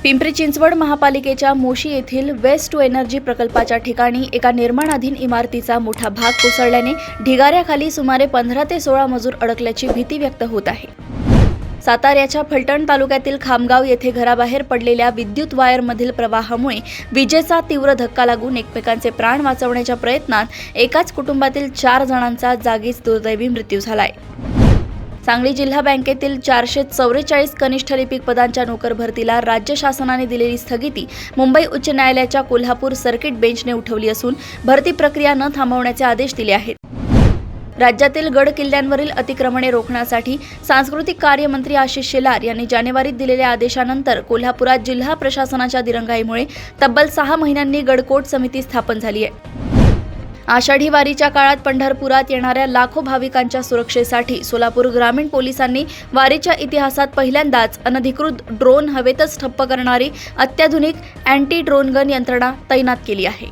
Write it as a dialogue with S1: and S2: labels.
S1: पिंपरी चिंचवड महापालिकेच्या मोशी येथील waste to energy प्रकल्पाच्या ठिकाणी एका निर्माणाधीन इमारतीचा मोठा भाग कोसळल्याने ढिगाऱ्याखाली सुमारे 15 ते 16 मजूर अडकल्याची भीती व्यक्त होत आहे। साताऱ्याच्या फलटण तालुक्यातील खामगाव येथे घराबाहेर पडलेल्या विद्युत वायरमधील प्रवाहामुळे विजेचा तीव्र धक्का लागून एकमेकांचे प्राण वाचवण्याच्या प्रयत्नात एकाच कुटुंबातील 4 जणांचा जागीच दुर्दैवी मृत्यू झालाय। सांगली जिल्हा बँकेतील 444 कनिष्ठ लिपिक पदांच्या नोकर भरतीला राज्य शासनाने दिलेली स्थगिती मुंबई उच्च न्यायालयाच्या कोल्हापूर सर्किट बेंचने उठवली असून भरती प्रक्रिया न थांबवण्याचे आदेश दिले आहेत। राज्यातील गड किल्ल्यांवरील अतिक्रमणे रोखण्यासाठी सांस्कृतिक कार्य मंत्री आशिष शेलार यांनी जानेवारीत दिलेल्या आदेशानंतर कोल्हापुरात जिल्हा प्रशासनाच्या दिरंगाईमुळे तब्बल 6 महिन्यांनी गडकोट समिती स्थापन झाली आहे। आषाढी वारीच्या काळात पंढरपुरात येणाऱ्या लाखो भाविकांच्या सुरक्षेसाठी सोलापूर ग्रामीण पोलिसांनी वारीच्या इतिहासात पहिल्यांदाच अनधिकृत ड्रोन हवेतच ठप्प करणारी अत्याधुनिक अँटी ड्रोन गन यंत्रणा तैनात केली आहे।